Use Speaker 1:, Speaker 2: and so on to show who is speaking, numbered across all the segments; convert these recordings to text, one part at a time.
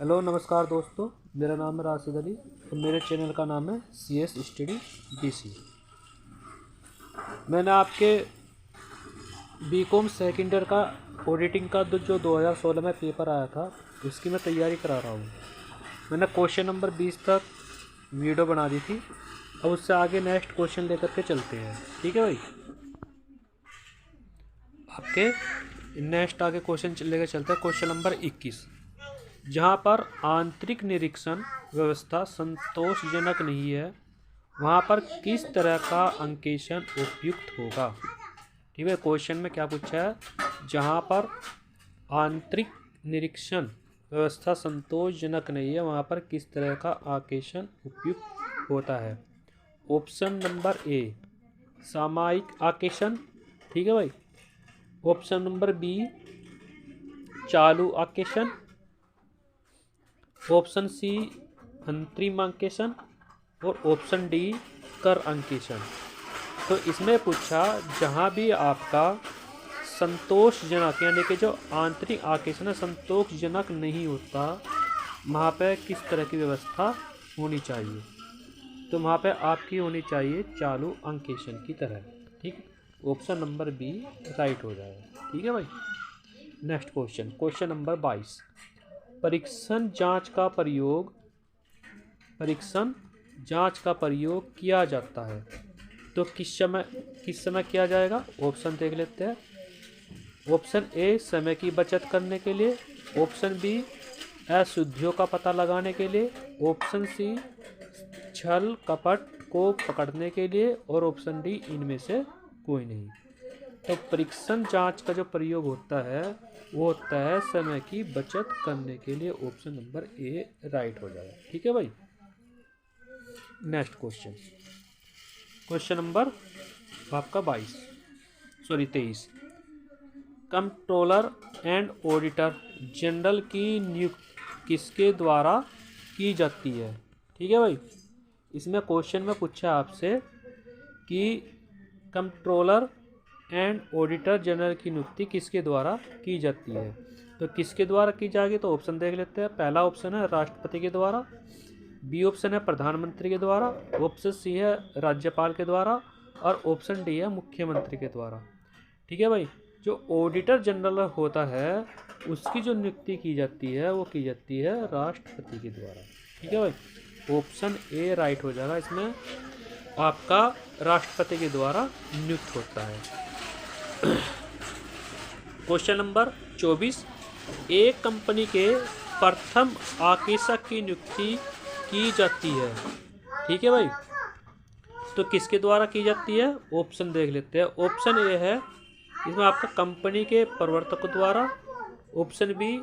Speaker 1: Hello नमस्कार दोस्तों, मेरा नाम है राशिद अली और मेरे चैनल का नाम है CS स्टडी BC। मैंने आपके बीकॉम सेकेंड ईयर का ऑडिटिंग का जो 2016 में पेपर आया था उसकी मैं तैयारी करा रहा हूँ। मैंने क्वेश्चन नंबर 20 तक वीडियो बना दी थी। अब उससे आगे नेक्स्ट क्वेश्चन लेकर के चलते हैं। ठीक है भाई, आपके नेक्स्ट आगे क्वेश्चन लेकर चलते हैं। क्वेश्चन नंबर 21, जहाँ पर आंतरिक निरीक्षण व्यवस्था संतोषजनक नहीं है वहाँ पर किस तरह का अंकेक्षण उपयुक्त होगा। ठीक है, क्वेश्चन में क्या पूछा है, जहाँ पर आंतरिक निरीक्षण व्यवस्था संतोषजनक नहीं है वहाँ पर किस तरह का अंकेक्षण उपयुक्त होता है। ऑप्शन नंबर ए सामयिक अंकेक्षण, ठीक है भाई। ऑप्शन नंबर बी चालू अंकेक्षण। ऑप्शन सी अंतरिम अंकेक्षण और ऑप्शन डी कर अंकेक्षण। तो इसमें पूछा जहाँ भी आपका संतोषजनक यानी कि जो आंतरिक अंकेक्षण है संतोषजनक नहीं होता वहाँ पे किस तरह की व्यवस्था होनी चाहिए। तो वहाँ पे आपकी होनी चाहिए चालू अंकेक्षण की तरह। ठीक, ऑप्शन नंबर बी राइट हो जाएगा। ठीक है भाई। नेक्स्ट क्वेश्चन, क्वेश्चन नंबर 22, परीक्षण जांच का प्रयोग किया जाता है तो किस समय किया जाएगा। ऑप्शन देख लेते हैं। ऑप्शन ए समय की बचत करने के लिए, ऑप्शन बी अशुद्धियों का पता लगाने के लिए, ऑप्शन सी छल कपट को पकड़ने के लिए और ऑप्शन डी इनमें से कोई नहीं। तो परीक्षण जांच का जो प्रयोग होता है वो होता है समय की बचत करने के लिए। ऑप्शन नंबर ए राइट हो जाएगा। ठीक है भाई। नेक्स्ट क्वेश्चन, क्वेश्चन नंबर आपका 23, कंट्रोलर एंड ऑडिटर जनरल की नियुक्ति किसके द्वारा की जाती है। ठीक है भाई। इसमें क्वेश्चन में पूछा आपसे कि कंट्रोलर एंड ऑडिटर जनरल की नियुक्ति किसके द्वारा की जाती है। तो किसके द्वारा की जाएगी, तो ऑप्शन देख लेते हैं। पहला ऑप्शन है राष्ट्रपति के द्वारा, बी ऑप्शन है प्रधानमंत्री के द्वारा, ऑप्शन सी है राज्यपाल के द्वारा और ऑप्शन डी है मुख्यमंत्री के द्वारा। ठीक है भाई। जो ऑडिटर जनरल होता है उसकी जो नियुक्ति की जाती है वो की जाती है राष्ट्रपति के द्वारा। ठीक है भाई। ऑप्शन ए राइट हो जाएगा। इसमें आपका राष्ट्रपति के द्वारा नियुक्त होता है। क्वेश्चन नंबर 24, एक कंपनी के प्रथम आकेशक की नियुक्ति की जाती है। ठीक है भाई। तो किसके द्वारा की जाती है, ऑप्शन देख लेते हैं। ऑप्शन ए है इसमें आपका कंपनी के प्रवर्तक द्वारा, ऑप्शन बी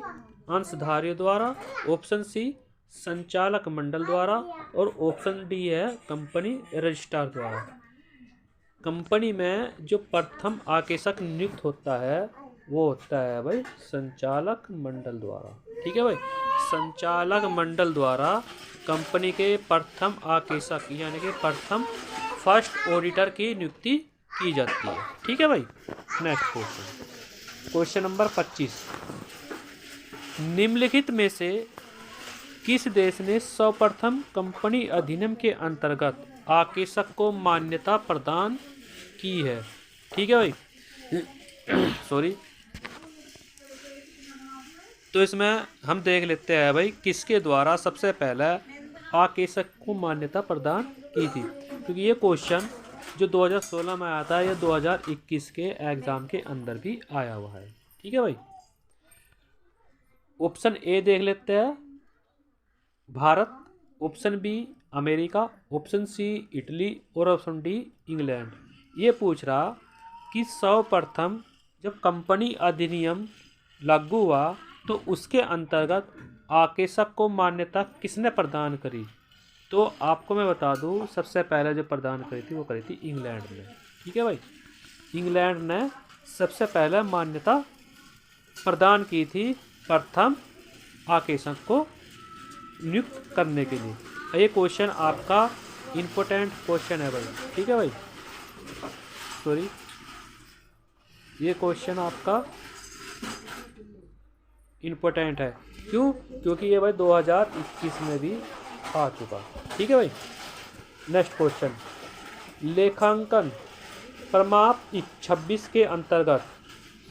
Speaker 1: अंशधारियों द्वारा, ऑप्शन सी संचालक मंडल द्वारा और ऑप्शन डी है कंपनी रजिस्ट्रार द्वारा। कंपनी में जो प्रथम आकेशक नियुक्त होता है वो होता है भाई संचालक मंडल द्वारा। ठीक है भाई। संचालक मंडल द्वारा कंपनी के प्रथम आकेशक यानी कि फर्स्ट ऑडिटर की नियुक्ति की जाती है। ठीक है भाई। नेक्स्ट क्वेश्चन, क्वेश्चन नंबर 25, निम्नलिखित में से किस देश ने सर्वप्रथम कंपनी अधिनियम के अंतर्गत आकेशक को मान्यता प्रदान की है। ठीक है भाई। सॉरी। तो इसमें हम देख लेते हैं भाई किसके द्वारा सबसे पहले आकेशक को मान्यता प्रदान की थी, क्योंकि ये क्वेश्चन जो 2016 में आया था या 2021 के एग्जाम के अंदर भी आया हुआ है। ठीक है भाई। ऑप्शन ए देख लेते हैं Bharat, option B America, option C Italy और ऑप्शन डी इंग्लैंड। ये पूछ रहा कि सर्वप्रथम जब कंपनी अधिनियम लागू हुआ तो उसके अंतर्गत आकेशक को मान्यता किसने प्रदान करी। तो आपको मैं बता दूं सबसे पहले जो प्रदान करी थी वो करी थी इंग्लैंड ने। ठीक है भाई। इंग्लैंड ने सबसे पहले मान्यता प्रदान की थी प्रथम आकेशक को नियुक्त करने के लिए। ये क्वेश्चन आपका इम्पोर्टेंट क्वेश्चन है भाई। ठीक है भाई। सॉरी, ये क्वेश्चन आपका इम्पोर्टेंट है। क्यों? क्योंकि ये भाई 2021 में भी आ चुका। ठीक है भाई। नेक्स्ट क्वेश्चन, लेखांकन प्रमाप 26 के अंतर्गत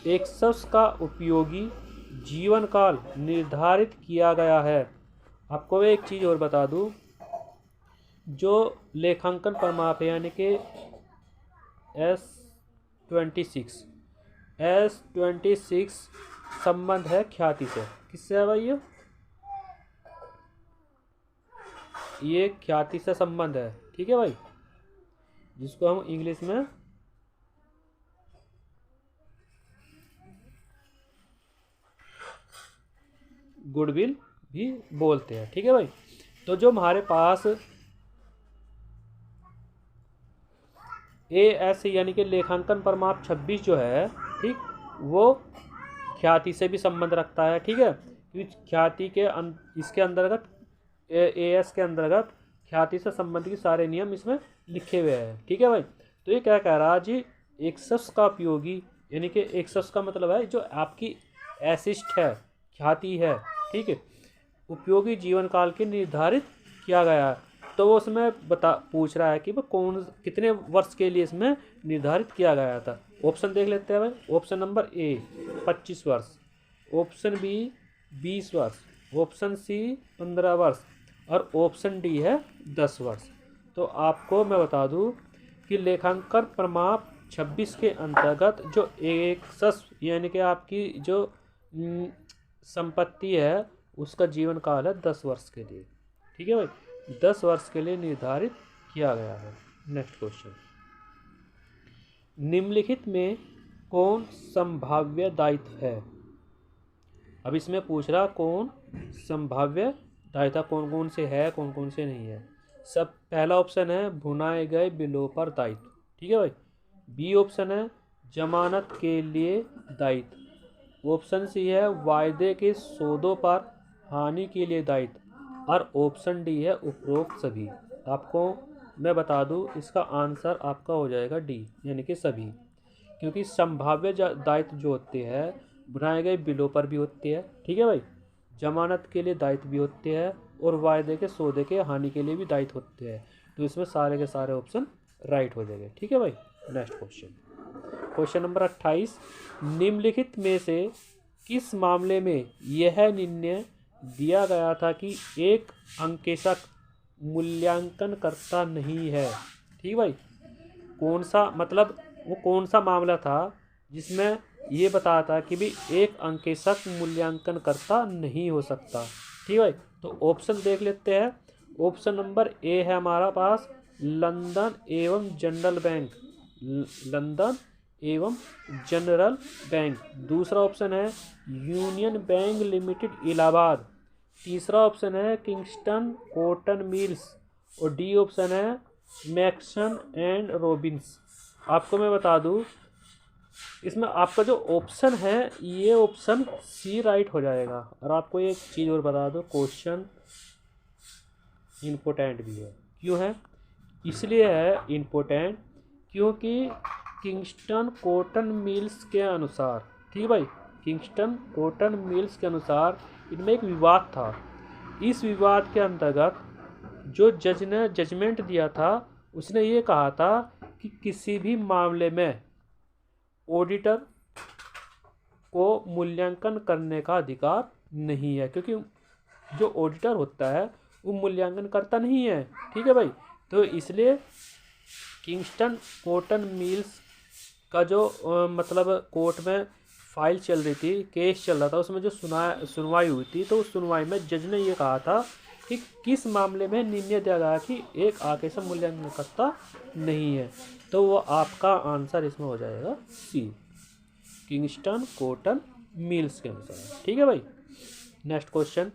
Speaker 1: एक शख्स का उपयोगी जीवन काल निर्धारित किया गया है। आपको मैं एक चीज़ और बता दूं, जो लेखांकन प्रमाप है यानी कि S26 संबंध है ख्याति से। किससे है भाई? ये ख्याति से संबंध है। ठीक है भाई, जिसको हम इंग्लिश में गुडविल भी बोलते हैं। ठीक है भाई। तो जो हमारे पास AS यानी कि लेखांकन प्रमाप 26 जो है, ठीक, वो ख्याति से भी संबंध रखता है। ठीक है, क्योंकि ख्याति के इसके अंतर्गत AS के अंतर्गत ख्याति से संबंधित सारे नियम इसमें लिखे हुए हैं। ठीक है भाई। तो ये क्या कह रहा है जी, एक शख्स का उपयोगी यानी कि एक शख्स का मतलब है जो आपकी एसिस्ट है, ख्याति है। ठीक है, उपयोगी जीवन काल के निर्धारित किया गया है। तो वो उसमें पूछ रहा है कि वो कितने वर्ष के लिए इसमें निर्धारित किया गया था। ऑप्शन देख लेते हैं भाई। ऑप्शन नंबर A 25 वर्ष, ऑप्शन B 20 वर्ष, ऑप्शन C 15 वर्ष और ऑप्शन D है 10 वर्ष। तो आपको मैं बता दूं कि लेखांकन प्रमाप 26 के अंतर्गत जो एक शख्स यानी कि आपकी जो संपत्ति है उसका जीवन काल है 10 वर्ष के लिए। ठीक है भाई, 10 वर्ष के लिए निर्धारित किया गया है। नेक्स्ट क्वेश्चन, निम्नलिखित में कौन संभाव्य दायित्व है? अब इसमें पूछ रहा कौन संभाव्य दायित्व कौन कौन से है, कौन कौन से नहीं है। सब पहला ऑप्शन है भुनाए गए बिलों पर दायित्व। ठीक है भाई। B ऑप्शन है जमानत के लिए दायित्व। ऑप्शन C है वायदे के सौदों पर हानि के लिए दायित्व और ऑप्शन D है उपरोक्त सभी। आपको मैं बता दूं इसका आंसर आपका हो जाएगा D यानी कि सभी, क्योंकि संभाव्य दायित्व जो होते हैं बनाए गए बिलों पर भी होते हैं। ठीक है भाई, जमानत के लिए दायित्व भी होते हैं और वायदे के सौदे के हानि के लिए भी दायित्व होते हैं। तो इसमें सारे के सारे ऑप्शन राइट हो जाएंगे। ठीक है भाई। नेक्स्ट क्वेश्चन, क्वेश्चन नंबर 28, निम्नलिखित में से किस मामले में यह निर्णय दिया गया था कि एक अंकेशक मूल्यांकन करता नहीं है? ठीक भाई, कौन सा मतलब वो कौन सा मामला था जिसमें ये बताया था कि भी एक अंकेशक मूल्यांकन करता नहीं हो सकता? ठीक भाई, तो ऑप्शन देख लेते हैं। ऑप्शन नंबर A है हमारा पास लंदन एवं जनरल बैंक, लंदन एवं जनरल बैंक। दूसरा ऑप्शन है यूनियन बैंक लिमिटेड इलाहाबाद। तीसरा ऑप्शन है किंगस्टन कॉटन मिल्स और D ऑप्शन है मैक्सन एंड रॉबिन्स। आपको मैं बता दूं इसमें आपका जो ऑप्शन है ये ऑप्शन C राइट हो जाएगा। और आपको एक चीज़ और बता दो, क्वेश्चन इम्पोर्टेंट भी है। क्यों है? इसलिए है इम्पोर्टेंट क्योंकि किंगस्टन कॉटन मिल्स के अनुसार, ठीक है भाई, किंगस्टन कॉटन मिल्स के अनुसार इनमें एक विवाद था। इस विवाद के अंतर्गत जो जज ने जजमेंट दिया था उसने ये कहा था कि किसी भी मामले में ऑडिटर को मूल्यांकन करने का अधिकार नहीं है, क्योंकि जो ऑडिटर होता है वो मूल्यांकन करता नहीं है। ठीक है भाई, तो इसलिए किंगस्टन कॉटन मिल्स का जो मतलब कोर्ट में फाइल चल रही थी, केस चल रहा था, उसमें जो सुनवाई हुई थी, तो उस सुनवाई में जज ने ये कहा था कि किस मामले में निर्णय दिया गया कि एक आकेश मूल्यांकन करता नहीं है। तो वो आपका आंसर इसमें हो जाएगा C, किंगस्टन कॉटन मिल्स के अनुसार। ठीक है भाई। नेक्स्ट क्वेश्चन,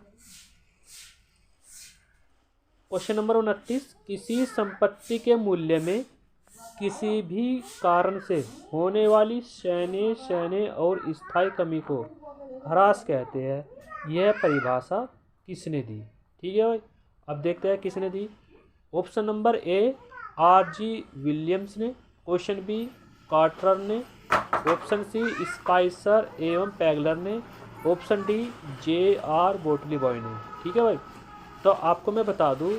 Speaker 1: क्वेश्चन नंबर 29, किसी संपत्ति के मूल्य में किसी भी कारण से होने वाली शैने और स्थायी कमी को ह्रास कहते हैं। यह परिभाषा किसने दी? ठीक है भाई, अब देखते हैं किसने दी। Option number A R.G. Williams ने, क्वेश्चन B कार्टर ने, ऑप्शन C स्पाइसर एवं पैगलर ने, ऑप्शन डी J.R. बोटली-बॉय ने। ठीक है भाई, तो आपको मैं बता दूँ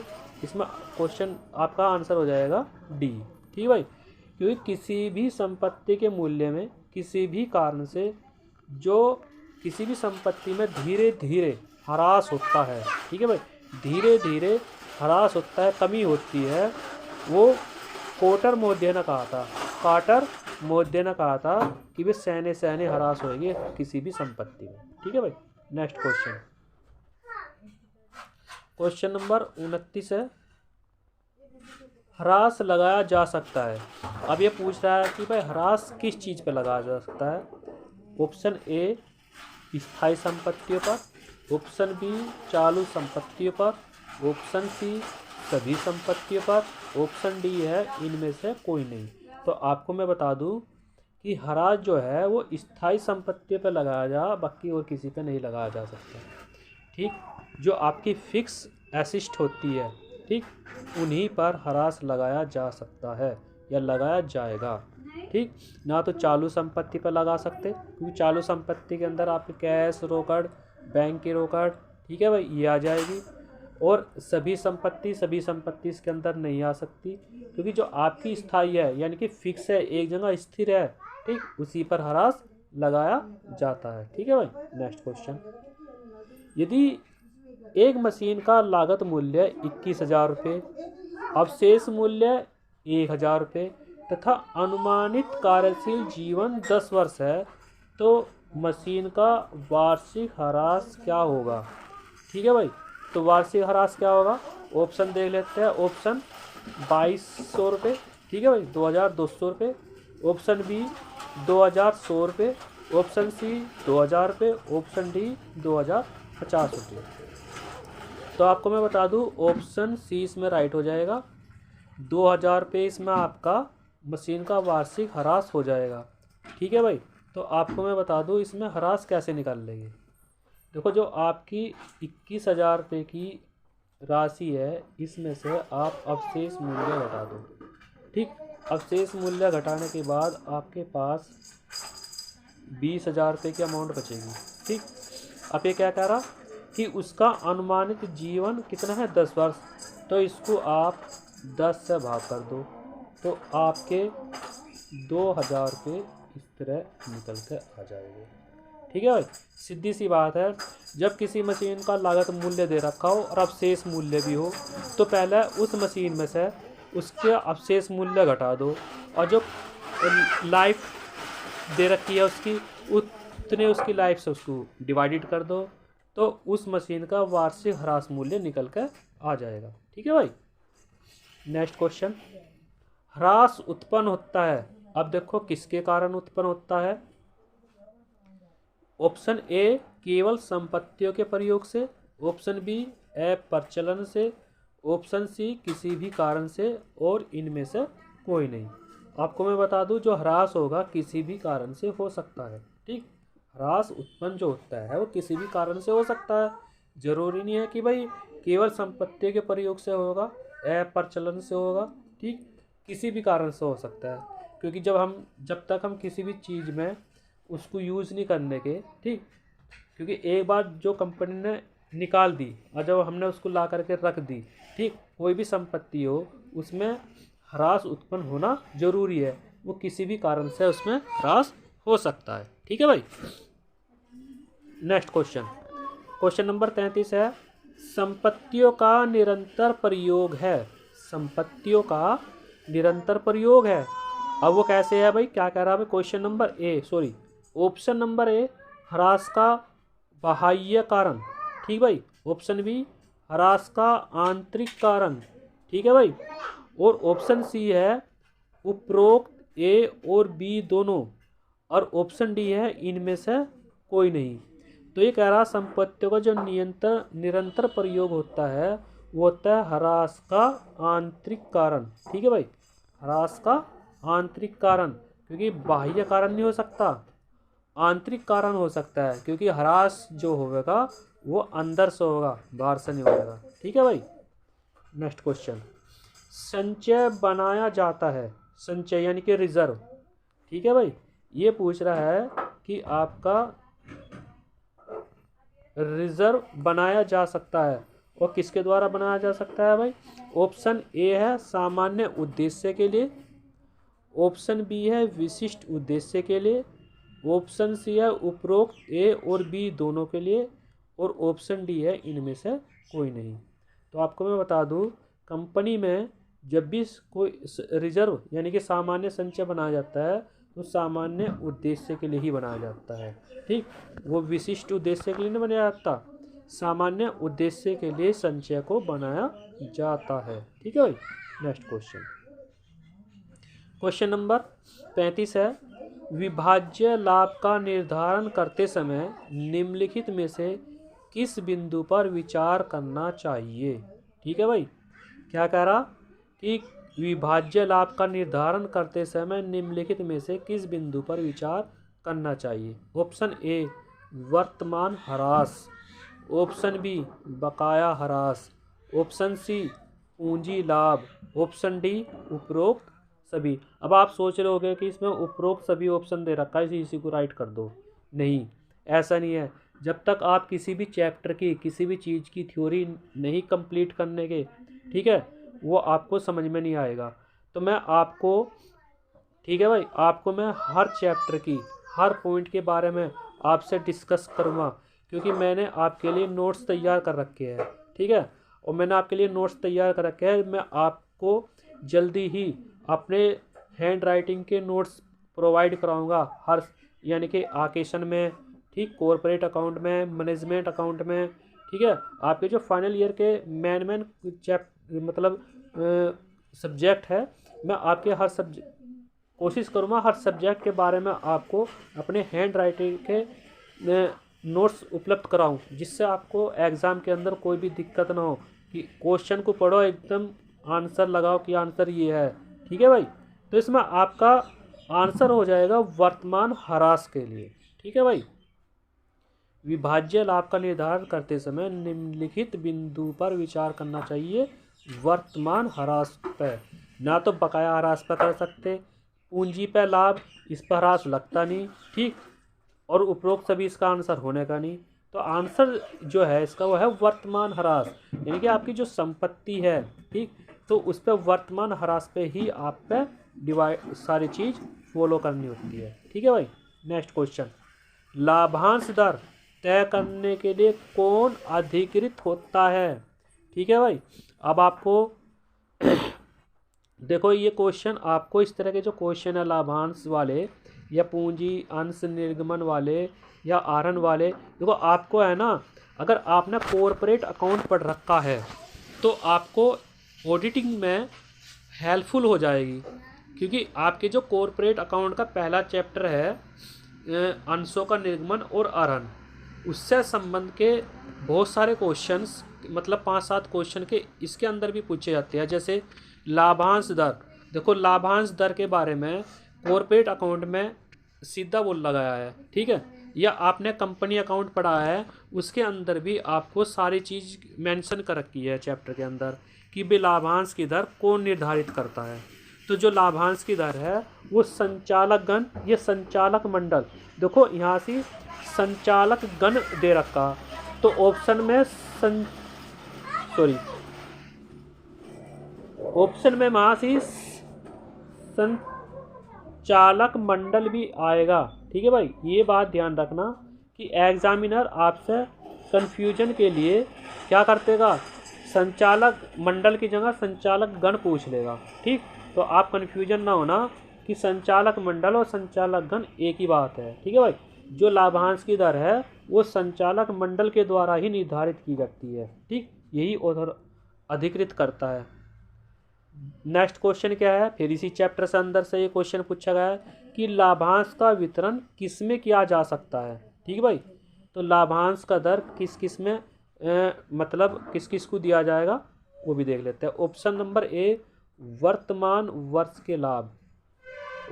Speaker 1: इसमें क्वेश्चन आपका आंसर हो जाएगा डी। ठीक है भाई, क्योंकि किसी भी संपत्ति के मूल्य में किसी भी कारण से जो किसी भी संपत्ति में धीरे धीरे ह्रास होता है, ठीक है भाई, धीरे धीरे ह्रास होता है, कमी होती है, वो कोटर मोध्य ने कहा था, कार्टर मोध्य ने कहा था कि वे सहने सहने ह्रास होगी किसी भी संपत्ति में। ठीक है भाई, नेक्स्ट क्वेश्चन, क्वेश्चन नंबर 29 है, ह्रास लगाया जा सकता है। अब ये पूछ रहा है कि भाई ह्रास किस चीज़ पे लगाया जा सकता है। ऑप्शन ए स्थायी संपत्तियों पर, ऑप्शन बी चालू संपत्तियों पर, ऑप्शन सी सभी संपत्तियों पर, ऑप्शन डी है इनमें से कोई नहीं। तो आपको मैं बता दूं कि ह्रास जो है वो स्थायी संपत्तियों पर लगाया जा, बाकी और किसी पे नहीं लगाया जा सकता। ठीक, जो आपकी फिक्स एसिस्ट होती है, ठीक, उन्हीं पर ह्रास लगाया जा सकता है या लगाया जाएगा। ठीक, ना तो चालू संपत्ति पर लगा सकते, क्योंकि चालू संपत्ति के अंदर आपके कैश रोकड़, बैंक की रोकड़, ठीक है भाई, ये आ जाएगी। और सभी संपत्ति इसके अंदर नहीं आ सकती, क्योंकि जो आपकी स्थायी है यानी कि फिक्स है, एक जगह स्थिर है, ठीक, उसी पर ह्रास लगाया जाता है। ठीक है भाई, नेक्स्ट क्वेश्चन, यदि एक मशीन का लागत मूल्य 21,000 रुपये, अवशेष मूल्य 1,000 रुपये तथा अनुमानित कार्यशील जीवन 10 वर्ष है, तो मशीन का वार्षिक ह्रास क्या होगा। ठीक है भाई, तो वार्षिक ह्रास क्या होगा, ऑप्शन देख लेते हैं। ऑप्शन 2200 रुपये, ठीक है भाई, 2,200 रुपये, ऑप्शन बी 2,100 रुपये, ऑप्शन सी 2,000 रुपये, ऑप्शन डी 2,050 रुपये। तो आपको मैं बता दूं ऑप्शन सी इसमें राइट हो जाएगा, 2,000 रुपये इसमें आपका मशीन का वार्षिक ह्रास हो जाएगा। ठीक है भाई, तो आपको मैं बता दूं इसमें ह्रास कैसे निकाल लेंगे। देखो, जो आपकी 21,000 रुपये की राशि है, इसमें से आप अवशेष मूल्य घटा दो। ठीक, अवशेष मूल्य घटाने के बाद आपके पास 20,000 रुपये की अमाउंट बचेगी। ठीक, अब ये क्या कह रहा कि उसका अनुमानित जीवन कितना है, 10 वर्ष, तो इसको आप 10 से भाग कर दो, तो आपके 2,000 रुपये इस तरह निकल के आ जाएंगे। ठीक है भाई, सीधी सी बात है, जब किसी मशीन का लागत मूल्य दे रखा हो और अवशेष मूल्य भी हो, तो पहले उस मशीन में से उसके अवशेष मूल्य घटा दो, और जो लाइफ दे रखी है उसकी, उतने उसकी लाइफ से उसको डिवाइडेड कर दो, तो उस मशीन का वार्षिक ह्रास मूल्य निकल कर आ जाएगा। ठीक है भाई, नेक्स्ट क्वेश्चन, ह्रास उत्पन्न होता है, अब देखो किसके कारण उत्पन्न होता है। ऑप्शन ए केवल संपत्तियों के प्रयोग से, ऑप्शन बी अप्रचलन से, ऑप्शन सी किसी भी कारण से, और इनमें से कोई नहीं। आपको मैं बता दूं जो ह्रास होगा किसी भी कारण से हो सकता है। ठीक, ह्रास उत्पन्न जो होता है वो किसी भी कारण से हो सकता है, जरूरी नहीं है कि भाई केवल संपत्ति के प्रयोग से होगा, अप्रचलन से होगा। ठीक, किसी भी कारण से हो सकता है, क्योंकि जब तक हम किसी भी चीज़ में उसको यूज़ नहीं करने के, ठीक, क्योंकि एक बार जो कंपनी ने निकाल दी और जब हमने उसको ला करके रख दी, ठीक, कोई भी संपत्ति हो उसमें ह्रास उत्पन्न होना जरूरी है, वो किसी भी कारण से उसमें ह्रास हो सकता है। ठीक है भाई, नेक्स्ट क्वेश्चन, क्वेश्चन नंबर 33 है, संपत्तियों का निरंतर प्रयोग है, संपत्तियों का निरंतर प्रयोग है। अब वो कैसे है भाई, क्या कह रहा है भाई, question number option number A ह्रास का बाह्य कारण, ठीक भाई, ऑप्शन बी ह्रास का आंतरिक कारण, ठीक है भाई, और ऑप्शन सी है उपरोक्त ए और बी दोनों, और ऑप्शन डी है इनमें से कोई नहीं। तो ये कह रहा संपत्तियों का जो निरंतर प्रयोग होता है वो होता है ह्रास का आंतरिक कारण। ठीक है भाई, ह्रास का आंतरिक कारण, क्योंकि बाह्य कारण नहीं हो सकता, आंतरिक कारण हो सकता है, क्योंकि ह्रास जो होगा वो अंदर से होगा, बाहर से नहीं होगा। ठीक है भाई, नेक्स्ट क्वेश्चन, संचय बनाया जाता है, संचय यानी कि रिजर्व। ठीक है भाई, ये पूछ रहा है कि आपका रिजर्व बनाया जा सकता है। और किसके द्वारा बनाया जा सकता है भाई? ऑप्शन ए है सामान्य उद्देश्य के लिए, ऑप्शन बी है विशिष्ट उद्देश्य के लिए, ऑप्शन सी है उपरोक्त ए और बी दोनों के लिए, और ऑप्शन डी है इनमें से कोई नहीं। तो आपको मैं बता दूं, कंपनी में जब भी कोई रिजर्व यानी कि सामान्य संचय बनाया जाता है तो सामान्य उद्देश्य के लिए ही बनाया जाता है। ठीक, वो विशिष्ट उद्देश्य के लिए नहीं बनाया जाता, सामान्य उद्देश्य के लिए संचय को बनाया जाता है। ठीक है भाई। नेक्स्ट क्वेश्चन, क्वेश्चन नंबर 35 है, विभाज्य लाभ का निर्धारण करते समय निम्नलिखित में से किस बिंदु पर विचार करना चाहिए? ठीक है भाई, क्या कह रहा कि विभाज्य लाभ का निर्धारण करते समय निम्नलिखित में से किस बिंदु पर विचार करना चाहिए? ऑप्शन ए वर्तमान ह्रास, ऑप्शन बी बकाया ह्रास, ऑप्शन सी पूंजी लाभ, ऑप्शन डी उपरोक्त सभी। अब आप सोच रहे होगे कि इसमें उपरोक्त सभी ऑप्शन दे रखा है, इसी को राइट कर दो। नहीं, ऐसा नहीं है। जब तक आप किसी भी चैप्टर की किसी भी चीज़ की थ्योरी नहीं कंप्लीट करने के, ठीक है, वो आपको समझ में नहीं आएगा। तो मैं आपको, ठीक है भाई, आपको मैं हर चैप्टर की हर पॉइंट के बारे में आपसे डिस्कस करूँगा, क्योंकि मैंने आपके लिए नोट्स तैयार कर रखे हैं। ठीक है, और मैंने आपके लिए नोट्स तैयार कर रखे हैं। मैं आपको जल्दी ही अपने हैंड राइटिंग के नोट्स प्रोवाइड कराऊंगा हर, यानी कि आकेशन में, ठीक, कॉर्पोरेट अकाउंट में, मैनेजमेंट अकाउंट में। ठीक है, आपके जो फाइनल ईयर के मेन मतलब सब्जेक्ट है, मैं आपके हर सब्जेक्ट कोशिश करूँगा हर सब्जेक्ट के बारे में आपको अपने हैंड राइटिंग के नोट्स उपलब्ध कराऊं, जिससे आपको एग्ज़ाम के अंदर कोई भी दिक्कत ना हो कि क्वेश्चन को पढ़ो एकदम आंसर लगाओ कि आंसर ये है। ठीक है भाई, तो इसमें आपका आंसर हो जाएगा वर्तमान ह्रास के लिए। ठीक है भाई, विभाज्य लाभ का निर्धारण करते समय निम्नलिखित बिंदु पर विचार करना चाहिए। वर्तमान ह्रास पर, ना तो बकाया ह्रास पर कर सकते, पूंजी पर लाभ, इस पर ह्रास लगता नहीं। ठीक, और उपरोक्त सभी इसका आंसर होने का नहीं। तो आंसर जो है इसका वो है वर्तमान ह्रास, यानी कि आपकी जो संपत्ति है, ठीक, तो उस पर वर्तमान ह्रास पे ही आप पे डिवाइड सारी चीज़ फॉलो करनी होती है। ठीक है भाई। नेक्स्ट क्वेश्चन, लाभांश दर तय करने के लिए कौन अधिकृत होता है? ठीक है भाई, अब आपको देखो ये क्वेश्चन, आपको इस तरह के जो क्वेश्चन है लाभांश वाले या पूंजी अंश निर्गमन वाले या आहरण वाले, देखो आपको है ना, अगर आपने कॉर्पोरेट अकाउंट पढ़ रखा है तो आपको ऑडिटिंग में हेल्पफुल हो जाएगी, क्योंकि आपके जो कॉर्पोरेट अकाउंट का पहला चैप्टर है अंशों का निर्गमन और आहरण, उससे संबंध के बहुत सारे क्वेश्चंस, मतलब 5-7 क्वेश्चन के इसके अंदर भी पूछे जाते हैं। जैसे लाभांश दर, देखो लाभांश दर के बारे में कॉर्पोरेट अकाउंट में सीधा बोल लगाया है। ठीक है, या आपने कंपनी अकाउंट पढ़ा है, उसके अंदर भी आपको सारी चीज़ मेंशन कर रखी है चैप्टर के अंदर कि भाई लाभांश की दर कौन निर्धारित करता है। तो जो लाभांश की दर है वो संचालक गण या संचालक मंडल, देखो यहाँ से संचालक गण दे रखा, तो ऑप्शन में ऑप्शन में वहाँ से संचालक मंडल भी आएगा। ठीक है भाई, ये बात ध्यान रखना कि एग्जामिनर आपसे कंफ्यूजन के लिए क्या करतेगा, संचालक मंडल की जगह संचालक गण पूछ लेगा। ठीक, तो आप कंफ्यूजन ना होना कि संचालक मंडल और संचालक गण एक ही बात है। ठीक है भाई, जो लाभांश की दर है वो संचालक मंडल के द्वारा ही निर्धारित की जाती है। ठीक, यही ऑथर अधिकृत करता है। नेक्स्ट क्वेश्चन क्या है, फिर इसी चैप्टर से अंदर से ये क्वेश्चन पूछा गया है कि लाभांश का वितरण किस में किया जा सकता है। ठीक है भाई, तो लाभांश का दर किस किस में मतलब किस किस को दिया जाएगा वो भी देख लेते हैं। ऑप्शन नंबर ए वर्तमान वर्ष के लाभ,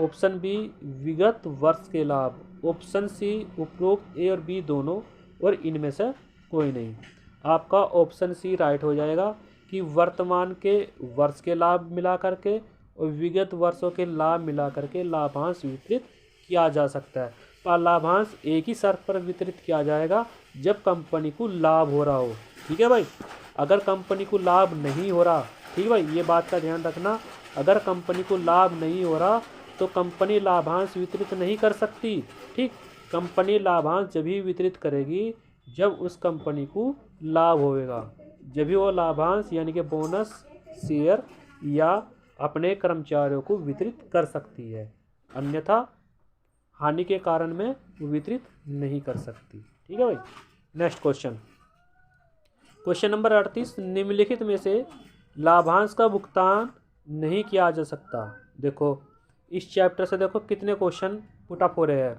Speaker 1: ऑप्शन बी विगत वर्ष के लाभ, ऑप्शन सी उपरोक्त ए और बी दोनों और इनमें से कोई नहीं। आपका ऑप्शन सी राइट हो जाएगा कि वर्तमान के वर्ष के लाभ मिला करके और विगत वर्षों के लाभ मिला करके लाभांश वितरित किया जा सकता है। पर लाभांश एक ही शर्त पर वितरित किया जाएगा जब कंपनी को लाभ हो रहा हो। ठीक है भाई, अगर कंपनी को लाभ नहीं हो रहा, ठीक है भाई, ये बात का ध्यान रखना, अगर कंपनी को लाभ नहीं हो रहा तो कंपनी लाभांश वितरित नहीं कर सकती। ठीक, कंपनी लाभांश जब ही वितरित करेगी जब उस कंपनी को लाभ होएगा, जब भी वो लाभांश यानी कि बोनस, शेयर या अपने कर्मचारियों को वितरित कर सकती है, अन्यथा हानि के कारण में वो वितरित नहीं कर सकती। ठीक है भाई। नेक्स्ट क्वेश्चन, क्वेश्चन नंबर 38, निम्नलिखित में से लाभांश का भुगतान नहीं किया जा सकता। देखो इस चैप्टर से देखो कितने क्वेश्चन पुट अप हो रहे हैं।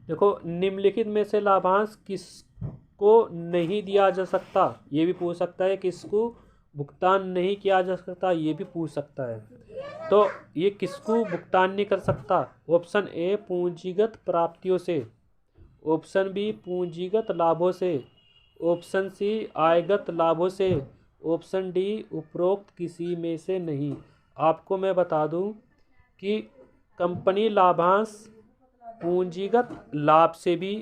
Speaker 1: देखो निम्नलिखित में से लाभांश किसको नहीं दिया जा सकता, ये भी पूछ सकता है, किसको भुगतान नहीं किया जा सकता, ये भी पूछ सकता है। तो ये किसको भुगतान नहीं कर सकता, ऑप्शन ए पूंजीगत प्राप्तियों से, ऑप्शन बी पूंजीगत लाभों से, ऑप्शन सी आयगत लाभों से, ऑप्शन डी उपरोक्त किसी में से नहीं। आपको मैं बता दूं कि कंपनी लाभांश पूंजीगत लाभ से भी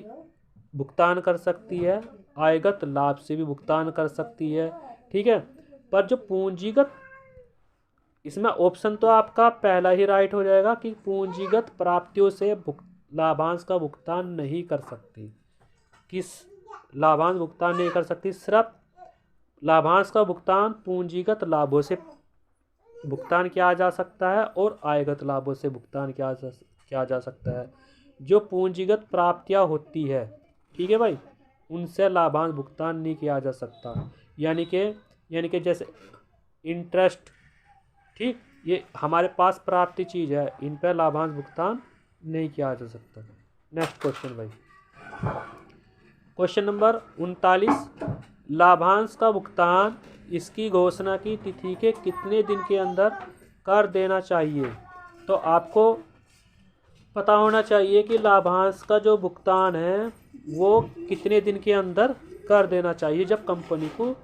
Speaker 1: भुगतान कर सकती है, आयगत लाभ से भी भुगतान कर सकती है। ठीक है, पर जो पूंजीगत, इसमें ऑप्शन तो आपका पहला ही राइट हो जाएगा कि पूंजीगत प्राप्तियों से लाभांश का भुगतान नहीं कर सकती। किस लाभांश भुगतान नहीं कर सकती, सिर्फ लाभांश का भुगतान पूंजीगत लाभों से भुगतान किया जा सकता है और आयगत लाभों से भुगतान किया जा सकता है। जो पूंजीगत प्राप्तियां होती है, ठीक है भाई, उनसे लाभांश भुगतान नहीं किया जा सकता। यानी कि जैसे इंटरेस्ट, ठीक, ये हमारे पास प्राप्ति चीज़ है, इन पर लाभांश भुगतान नहीं किया जा सकता। नेक्स्ट क्वेश्चन भाई, क्वेश्चन नंबर 39, लाभांश का भुगतान इसकी घोषणा की तिथि के कितने दिन के अंदर कर देना चाहिए। तो आपको पता होना चाहिए कि लाभांश का जो भुगतान है वो कितने दिन के अंदर कर देना चाहिए। जब कंपनी को,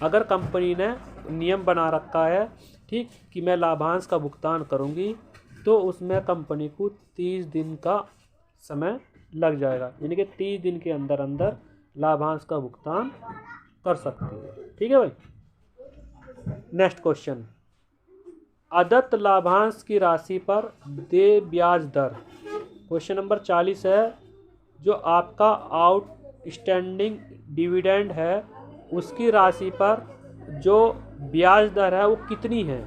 Speaker 1: अगर कंपनी ने नियम बना रखा है, ठीक, कि मैं लाभांश का भुगतान करूंगी, तो उसमें कंपनी को 30 दिन का समय लग जाएगा, यानी कि 30 दिन के अंदर अंदर लाभांश का भुगतान कर सकती है। ठीक है भाई। नेक्स्ट क्वेश्चन, अदत्त लाभांश की राशि पर देय ब्याज दर। क्वेश्चन नंबर 40 है, जो आपका आउटस्टैंडिंग डिविडेंड है उसकी राशि पर जो ब्याज दर है वो कितनी है।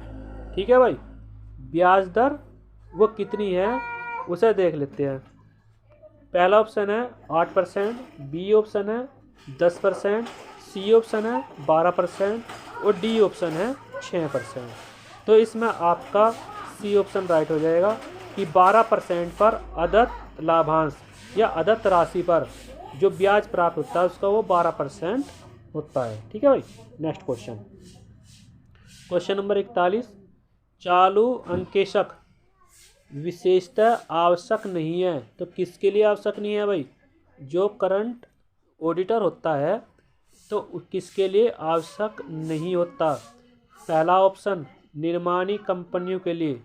Speaker 1: ठीक है भाई, ब्याज दर वो कितनी है उसे देख लेते हैं। पहला ऑप्शन है 8%, बी ऑप्शन है 10%, सी ऑप्शन है 12% और डी ऑप्शन है 6%। तो इसमें आपका सी ऑप्शन राइट हो जाएगा कि 12% पर अदत्त लाभांश या अदत्त राशि पर जो ब्याज प्राप्त होता है उसका वो 12% होता है। ठीक है भाई। नेक्स्ट क्वेश्चन, क्वेश्चन नंबर 41, चालू अंकेशक विशेषतः आवश्यक नहीं है। तो किसके लिए आवश्यक नहीं है भाई, जो करंट ऑडिटर होता है तो किसके लिए आवश्यक नहीं होता। पहला ऑप्शन निर्माणी कंपनियों के लिए,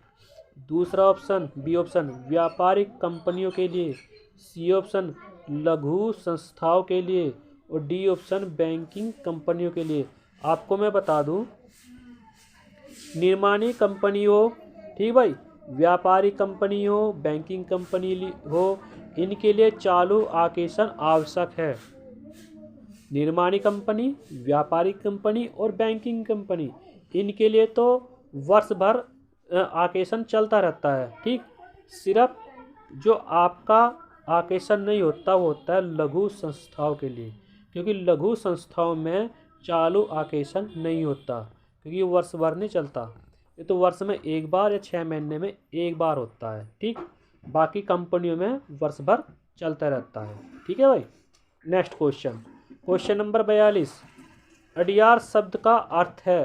Speaker 1: दूसरा ऑप्शन बी ऑप्शन व्यापारिक कंपनियों के लिए, सी ऑप्शन लघु संस्थाओं के लिए और डी ऑप्शन बैंकिंग कंपनियों के लिए। आपको मैं बता दूं, निर्माणी कंपनी हो, ठीक भाई, व्यापारिक कंपनी हो, बैंकिंग कंपनी हो, इनके लिए चालू आकेशन आवश्यक है। निर्माणी कंपनी, व्यापारिक कंपनी और बैंकिंग कंपनी, इनके लिए तो वर्ष भर आकेशन चलता रहता है। ठीक, सिर्फ जो आपका आकेशन नहीं होता वो होता है लघु संस्थाओं के लिए, क्योंकि लघु संस्थाओं में चालू आकेशन नहीं होता, क्योंकि वर्ष भर नहीं चलता, ये तो वर्ष में एक बार या 6 महीने में एक बार होता है। ठीक, बाकी कंपनियों में वर्ष भर चलता रहता है। ठीक है भाई। Next question, question number 42, Adyar शब्द का अर्थ है।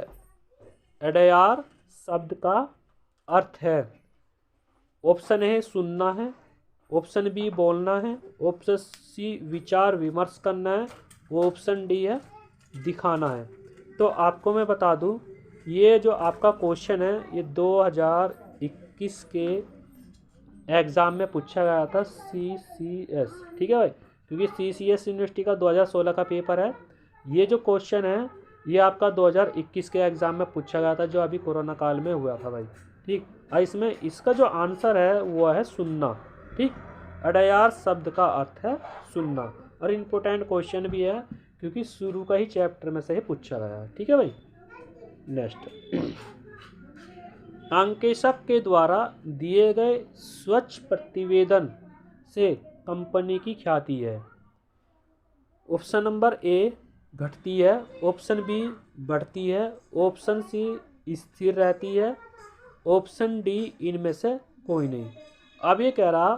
Speaker 1: अडयार शब्द का अर्थ है, ऑप्शन ए सुनना है, ऑप्शन बी बोलना है, ऑप्शन सी विचार विमर्श करना है, वो ऑप्शन डी है दिखाना है। तो आपको मैं बता दूं, ये जो आपका क्वेश्चन है ये 2021 के एग्ज़ाम में पूछा गया था, CCS। ठीक है भाई, क्योंकि CCS यूनिवर्सिटी का 2016 का पेपर है। ये जो क्वेश्चन है ये आपका 2021 के एग्ज़ाम में पूछा गया था, जो अभी कोरोना काल में हुआ था भाई। ठीक, और इसमें इसका जो आंसर है वो है सुनना। ठीक, अडयार शब्द का अर्थ है सुनना, और इम्पोर्टेंट क्वेश्चन भी है क्योंकि शुरू का ही चैप्टर में से ही पूछा गया है। ठीक है भाई। नेक्स्ट, अंकेशक के द्वारा दिए गए स्वच्छ प्रतिवेदन से कंपनी की ख्याति है। ऑप्शन नंबर ए घटती है, ऑप्शन बी बढ़ती है, ऑप्शन सी स्थिर रहती है, ऑप्शन डी इनमें से कोई नहीं। अब ये कह रहा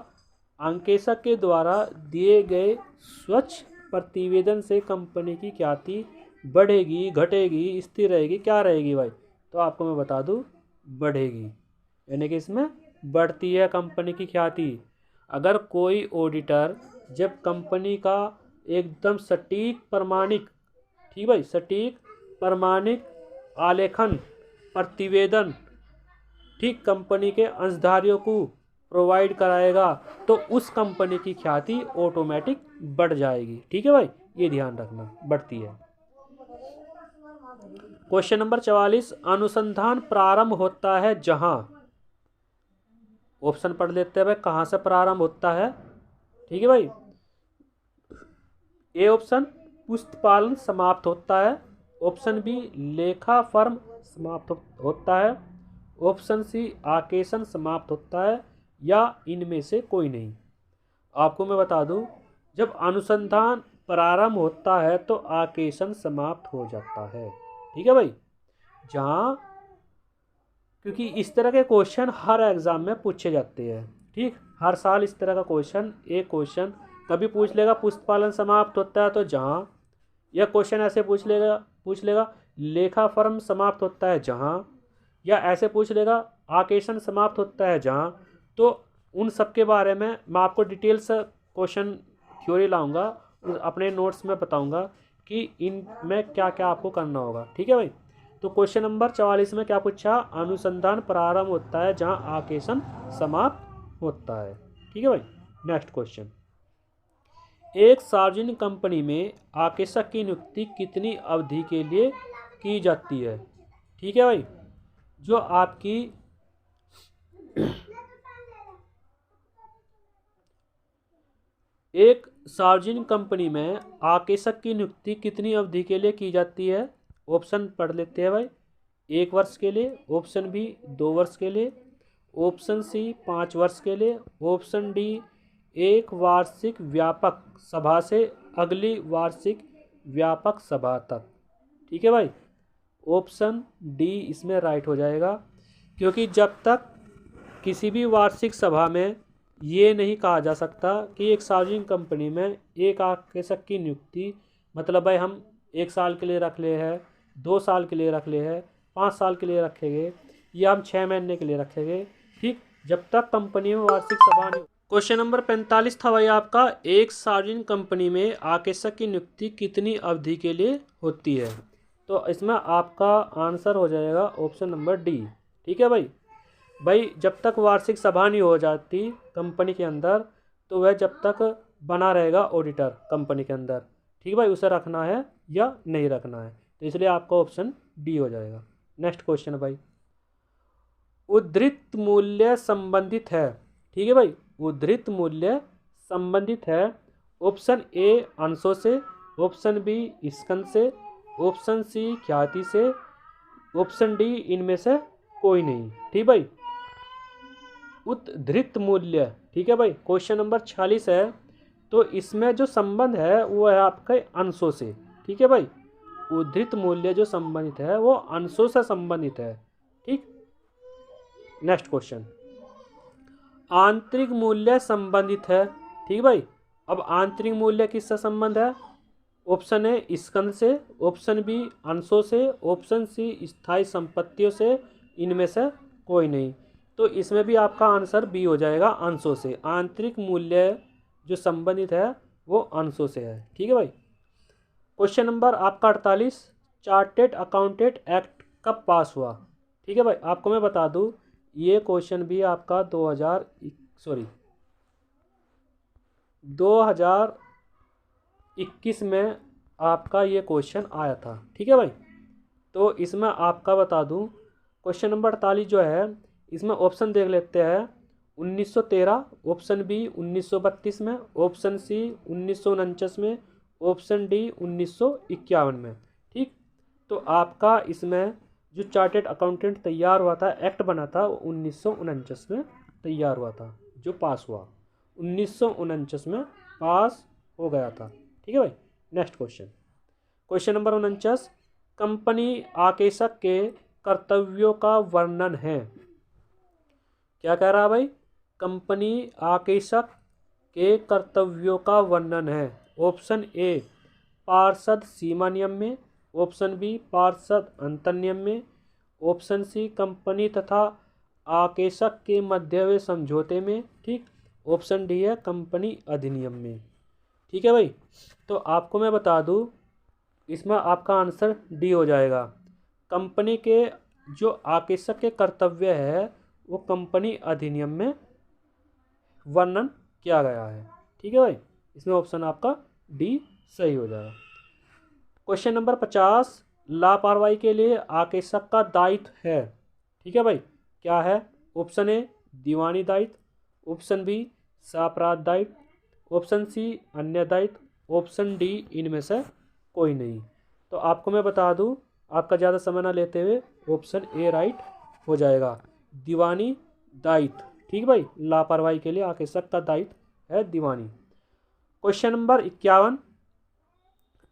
Speaker 1: अंकेशक के द्वारा दिए गए स्वच्छ प्रतिवेदन से कंपनी की ख्याति बढ़ेगी, घटेगी, स्थिर रहेगी, क्या रहेगी भाई? तो आपको मैं बता दूं, बढ़ेगी, यानी कि इसमें बढ़ती है कंपनी की ख्याति। अगर कोई ऑडिटर जब कंपनी का एकदम सटीक प्रमाणिक, ठीक भाई, सटीक प्रमाणिक आलेखन प्रतिवेदन, ठीक, कंपनी के अंशधारियों को प्रोवाइड कराएगा तो उस कंपनी की ख्याति ऑटोमेटिक बढ़ जाएगी। ठीक है भाई, ये ध्यान रखना, बढ़ती है। क्वेश्चन नंबर 44, अनुसंधान प्रारंभ होता है जहां, ऑप्शन पढ़ लेते हैं भाई, कहां से प्रारंभ होता है। ठीक है भाई, ए ऑप्शन पुस्तपालन समाप्त होता है, ऑप्शन बी लेखा फर्म समाप्त होता है, ऑप्शन सी आकेशन समाप्त होता है, या इनमें से कोई नहीं। आपको मैं बता दूं, जब अनुसंधान प्रारंभ होता है तो आकेशन समाप्त हो जाता है। ठीक है भाई, जहां, क्योंकि इस तरह के क्वेश्चन हर एग्जाम में पूछे जाते हैं। ठीक, हर साल इस तरह का क्वेश्चन, एक क्वेश्चन कभी पूछ लेगा पुस्तपालन समाप्त होता है तो जहां, यह क्वेश्चन ऐसे पूछ लेगा लेखा फर्म समाप्त होता है जहां, या ऐसे पूछ लेगा आकेशन समाप्त होता है जहां। तो उन सब के बारे में मैं आपको डिटेल्स क्वेश्चन थ्योरी लाऊंगा, अपने नोट्स में बताऊंगा कि इनमें क्या क्या आपको करना होगा। ठीक है भाई, तो क्वेश्चन नंबर 44 में क्या पूछा? अनुसंधान प्रारंभ होता है जहां आकेशन समाप्त होता है। ठीक है भाई। नेक्स्ट क्वेश्चन, एक सार्वजनिक कंपनी में आकेशक की नियुक्ति कितनी अवधि के लिए की जाती है? ठीक है भाई, जो आपकी एक सार्वजनिक कंपनी में आकेशक की नियुक्ति कितनी अवधि के लिए की जाती है? ऑप्शन पढ़ लेते हैं भाई, 1 वर्ष के लिए, ऑप्शन बी 2 वर्ष के लिए, ऑप्शन सी 5 वर्ष के लिए, ऑप्शन डी एक वार्षिक व्यापक सभा से अगली वार्षिक व्यापक सभा तक। ठीक है भाई, ऑप्शन डी इसमें राइट हो जाएगा, क्योंकि जब तक किसी भी वार्षिक सभा में ये नहीं कहा जा सकता कि एक सार्वजनिक कंपनी में एक आकेशक की नियुक्ति, मतलब भाई हम 1 साल के लिए रख ले हैं, 2 साल के लिए रख ले हैं, 5 साल के लिए रखेंगे, या हम 6 महीने के लिए रखेंगे। ठीक, जब तक कंपनी में वार्षिक सभा नहीं। क्वेश्चन नंबर 45 था भाई आपका, एक सार्वजनिक कंपनी में आकेशक की नियुक्ति कितनी अवधि के लिए होती है? तो इसमें आपका आंसर हो जाएगा ऑप्शन नंबर डी। ठीक है भाई, जब तक वार्षिक सभा नहीं हो जाती कंपनी के अंदर, तो वह जब तक बना रहेगा ऑडिटर कंपनी के अंदर। ठीक है भाई, उसे रखना है या नहीं रखना है, तो इसलिए आपका ऑप्शन डी हो जाएगा। नेक्स्ट क्वेश्चन भाई, उद्धृत मूल्य संबंधित है। ठीक है भाई, उद्धृत मूल्य संबंधित है ऑप्शन ए अंशों से, ऑप्शन बी स्कंद से, ऑप्शन सी ख्याति से, ऑप्शन डी इनमें से कोई नहीं। ठीक भाई, उद्धृत मूल्य, ठीक है भाई, क्वेश्चन नंबर 46 है, तो इसमें जो संबंध है वो है आपके अंशों से। ठीक है भाई, उद्धृत मूल्य जो संबंधित है वो अंशों से संबंधित है। ठीक, नेक्स्ट क्वेश्चन, आंतरिक मूल्य संबंधित है। ठीक भाई, अब आंतरिक मूल्य किससे संबंध है? ऑप्शन ए स्कंद से, ऑप्शन बी अंशों से, ऑप्शन सी स्थायी संपत्तियों से, इनमें से कोई नहीं। तो इसमें भी आपका आंसर बी हो जाएगा, अंशों से। आंतरिक मूल्य जो संबंधित है वो अंशों से है। ठीक है भाई। क्वेश्चन नंबर आपका 48, चार्टेड अकाउंटेंट एक्ट कब पास हुआ? ठीक है भाई, आपको मैं बता दूं, ये क्वेश्चन भी आपका 2000 2021 में आपका ये क्वेश्चन आया था। ठीक है भाई, तो इसमें आपका बता दूं क्वेश्चन नंबर 48 जो है इसमें ऑप्शन देख लेते हैं। 1913, ऑप्शन बी 1932 में, ऑप्शन सी 1949 में, ऑप्शन डी 1951 में। ठीक, तो आपका इसमें जो चार्टेड अकाउंटेंट तैयार हुआ था, एक्ट बना था, 1949 में तैयार हुआ था, जो पास हुआ 1949 में पास हो गया था। ठीक है भाई, next question, question number 49, company आकेशक के कर्तव्यों का वर्णन है। क्या कह रहा है भाई? कंपनी आकेशक के कर्तव्यों का वर्णन है। ऑप्शन ए पार्षद सीमा नियम में, ऑप्शन बी पार्षद अंतर नियम में, ऑप्शन सी कंपनी तथा आकेशक के मध्य हुए समझौते में। ठीक, ऑप्शन डी है कंपनी अधिनियम में। ठीक है भाई, तो आपको मैं बता दूं इसमें आपका आंसर डी हो जाएगा। कंपनी के जो आकेशक के कर्तव्य है वो कंपनी अधिनियम में वर्णन किया गया है। ठीक है भाई, इसमें ऑप्शन आपका डी सही हो जाएगा। क्वेश्चन नंबर 50, लापरवाही के लिए आकेशक का दायित्व है। ठीक है भाई, क्या है? ऑप्शन ए दीवानी दायित्व, ऑप्शन बी सापराध दायित्व, ऑप्शन सी अन्य दायित्व, ऑप्शन डी इनमें से कोई नहीं। तो आपको मैं बता दूं, आपका ज़्यादा समय ना लेते हुए ऑप्शन ए राइट हो जाएगा, दीवानी दायित्व। ठीक भाई, लापरवाही के लिए आकेशक का दायित्व है दीवानी। क्वेश्चन नंबर 51,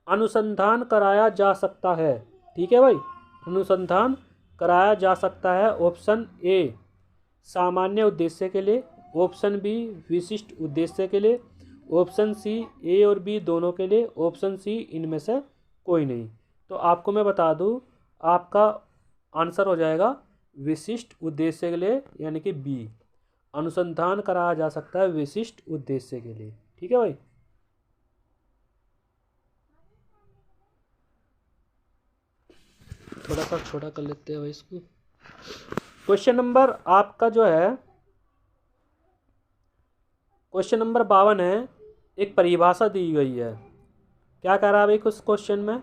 Speaker 1: अनुसंधान कराया जा सकता है। ठीक है भाई, अनुसंधान कराया जा सकता है। ऑप्शन ए सामान्य उद्देश्य के लिए, ऑप्शन बी विशिष्ट उद्देश्य के लिए, ऑप्शन सी ए और बी दोनों के लिए, ऑप्शन सी इनमें से कोई नहीं। तो आपको मैं बता दूं, आपका आंसर हो जाएगा विशिष्ट उद्देश्य के लिए, यानी कि बी, अनुसंधान कराया जा सकता है विशिष्ट उद्देश्य के लिए। ठीक है भाई, थोड़ा सा छोटा कर लेते हैं भाई इसको। क्वेश्चन नंबर आपका जो है क्वेश्चन नंबर 52 है, एक परिभाषा दी गई है। क्या कह रहा है भाई उस क्वेश्चन में?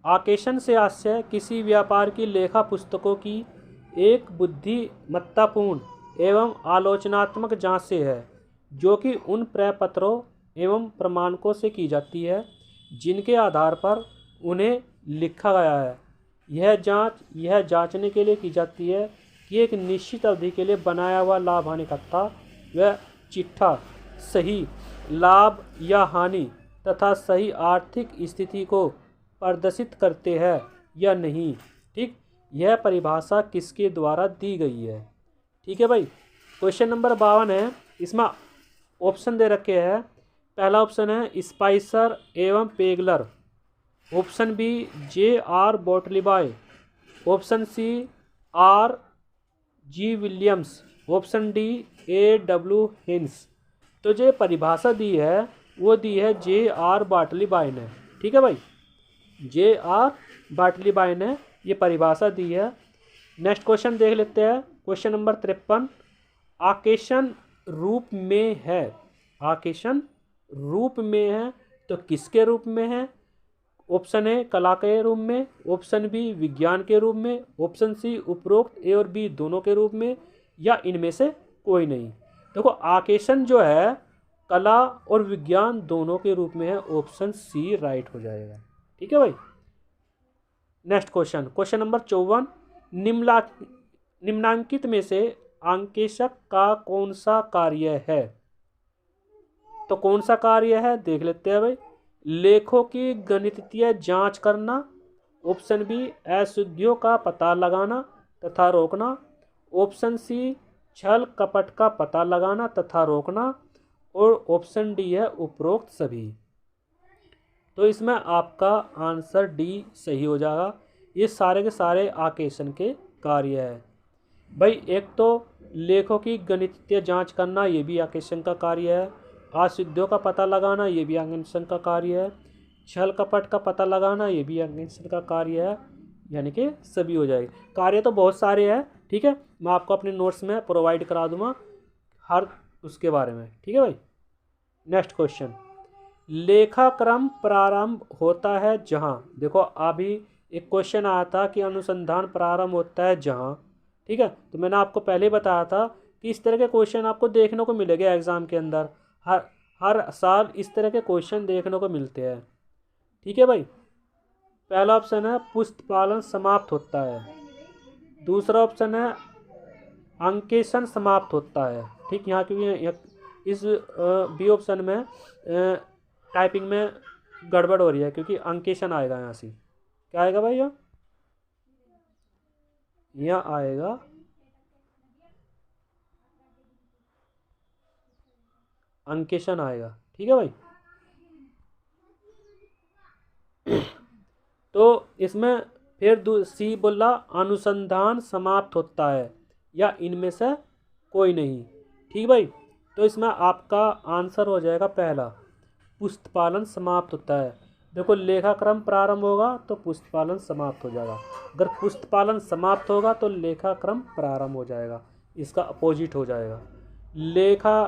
Speaker 1: आकेशन से आशय किसी व्यापार की लेखा पुस्तकों की एक बुद्धिमत्तापूर्ण एवं आलोचनात्मक जांच से है, जो कि उन प्रपत्रों एवं प्रमाणकों से की जाती है जिनके आधार पर उन्हें लिखा गया है। यह जांचने के लिए की जाती है कि एक निश्चित अवधि के लिए बनाया हुआ लाभ हानि खाता व चिट्ठा सही लाभ या हानि तथा सही आर्थिक स्थिति को प्रदर्शित करते हैं या नहीं। ठीक, यह परिभाषा किसके द्वारा दी गई है? ठीक है भाई, क्वेश्चन नंबर 52 है, इसमें ऑप्शन दे रखे हैं। पहला ऑप्शन है स्पाइसर एवं Pegler, option B J.R. Batliboi, option C R.G. Williams, option D A.W. Hinds. तो जो परिभाषा दी है वो दी है J.R. बॉटलीबाय ने। ठीक है भाई, J.R. बॉटलीबाय ने ये परिभाषा दी है। नेक्स्ट क्वेश्चन देख लेते हैं, क्वेश्चन नंबर 53, आकेशन रूप में है। आकेशन रूप में है तो किसके रूप में है? ऑप्शन ए कला के रूप में, ऑप्शन बी विज्ञान के रूप में, ऑप्शन सी उपरोक्त ए और बी दोनों के रूप में, या इनमें से कोई नहीं। देखो आकेशन जो है कला और विज्ञान दोनों के रूप में है, ऑप्शन सी राइट हो जाएगा। ठीक है भाई, नेक्स्ट क्वेश्चन, क्वेश्चन नंबर 54, निम्नांकित में से आकेशक का कौन सा कार्य है? तो कौन सा कार्य है देख लेते हैं भाई। लेखों की गणितीय जांच करना, ऑप्शन बी अशुद्धियों का पता लगाना तथा रोकना, ऑप्शन सी छल कपट का पता लगाना तथा रोकना, और ऑप्शन डी है उपरोक्त सभी। तो इसमें आपका आंसर डी सही हो जाएगा। ये सारे के सारे आकेशन के कार्य है भाई। एक तो लेखों की गणितीय जांच करना, ये भी आकेशन का कार्य है। अशुद्धियों का पता लगाना, ये भी आकेशन का कार्य है। छल कपट का पता लगाना, ये भी आकेशन का कार्य है। यानी कि सभी हो जाएगी। कार्य तो बहुत सारे हैं, ठीक है, मैं आपको अपने नोट्स में प्रोवाइड करा दूंगा हर उसके बारे में। ठीक है भाई, नेक्स्ट क्वेश्चन, लेखाक्रम प्रारंभ होता है जहाँ, देखो अभी एक क्वेश्चन आया था कि अनुसंधान प्रारंभ होता है जहाँ, ठीक है। तो मैंने आपको पहले ही बताया था कि इस तरह के क्वेश्चन आपको देखने को मिलेंगे एग्जाम के अंदर, हर हर साल इस तरह के क्वेश्चन देखने को मिलते हैं, ठीक है भाई। पहला ऑप्शन है पुष्प पालन समाप्त होता है, दूसरा ऑप्शन है अंकेशन समाप्त होता है, ठीक। यहाँ क्योंकि इस बी ऑप्शन में टाइपिंग में गड़बड़ हो रही है क्योंकि अंकेशन आएगा यहाँ से, क्या आएगा भाई, यहाँ आएगा अंकेशन आएगा, ठीक है भाई। तो इसमें फिर सी बोला अनुसंधान समाप्त होता है या इनमें से कोई नहीं, ठीक भाई। तो इसमें आपका आंसर हो जाएगा पहला, पुष्प पालन समाप्त होता है। देखो लेखाक्रम प्रारंभ होगा तो पुष्प पालन समाप्त हो जाएगा, अगर पुष्प पालन समाप्त होगा तो लेखाक्रम प्रारंभ हो जाएगा, इसका अपोजिट हो जाएगा। लेखा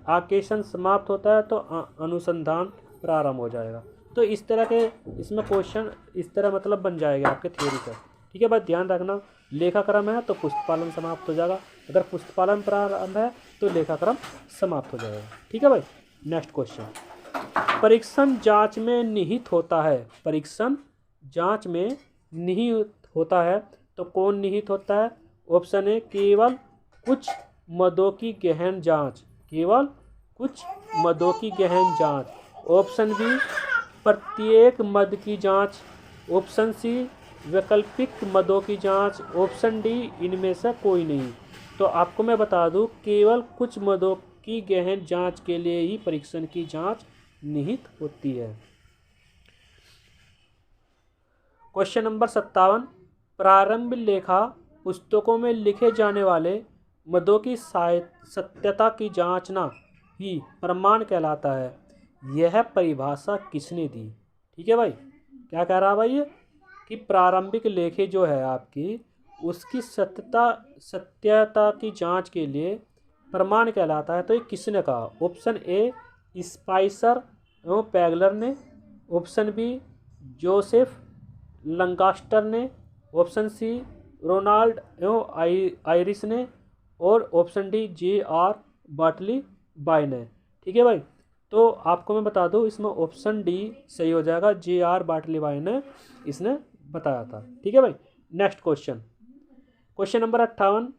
Speaker 1: आकेशन समाप्त होता है तो अनुसंधान प्रारंभ हो जाएगा। तो इस तरह के इसमें क्वेश्चन इस तरह मतलब बन जाएगा आपके थ्योरी का, ठीक है भाई। ध्यान रखना, लेखाक्रम है तो पुष्पपालन समाप्त हो जाएगा, अगर पुष्पपालन प्रारंभ है तो लेखाक्रम समाप्त हो जाएगा, ठीक है भाई। नेक्स्ट क्वेश्चन, परीक्षण जांच में निहित होता है, परीक्षण जांच में निहित होता है तो कौन निहित होता है? ऑप्शन ए केवल कुछ मदों की गहन जांच, केवल कुछ मदों की गहन जांच। ऑप्शन बी प्रत्येक मद की जांच। ऑप्शन सी वैकल्पिक मदों की जांच। ऑप्शन डी इनमें से कोई नहीं। तो आपको मैं बता दूं केवल कुछ मदों की गहन जांच के लिए ही परीक्षण की जांच निहित होती है। क्वेश्चन नंबर 57, प्रारंभ लेखा पुस्तकों में लिखे जाने वाले मदों की सत्यता की जांचना ही प्रमाण कहलाता है। यह परिभाषा किसने दी? ठीक है भाई, क्या कह रहा है भाई ये कि प्रारंभिक लेखे जो है आपकी उसकी सत्यता की जांच के लिए प्रमाण कहलाता है। तो ये किसने कहा? ऑप्शन ए स्पाइसर एवं पैगलर ने। ऑप्शन बी जोसेफ लंकास्टर ने। ऑप्शन सी रोनाल्ड एवं आयरिस ने। और ऑप्शन डी जे.आर. बाटली बाय ने। ठीक है भाई, तो आपको मैं बता दूं इसमें ऑप्शन डी सही हो जाएगा, जे.आर. बाटली बाय ने इसने बताया था। ठीक है भाई, नेक्स्ट क्वेश्चन, क्वेश्चन नंबर 58,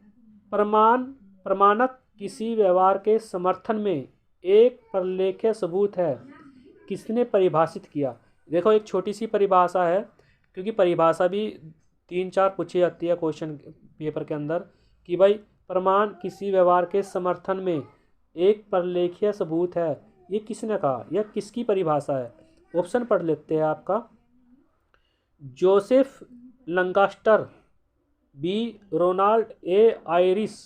Speaker 1: प्रमाणक किसी व्यवहार के समर्थन में एक प्रलेख्य सबूत है, किसने परिभाषित किया? देखो एक छोटी सी परिभाषा है, क्योंकि परिभाषा भी 3-4 पूछी जाती है क्वेश्चन पेपर के अंदर कि भाई प्रमाण किसी व्यवहार के समर्थन में एक प्रलेखीय सबूत है, ये किसने कहा, यह किसकी परिभाषा है? ऑप्शन पढ़ लेते हैं आपका, Joseph Lancaster, B Ronald A Irish,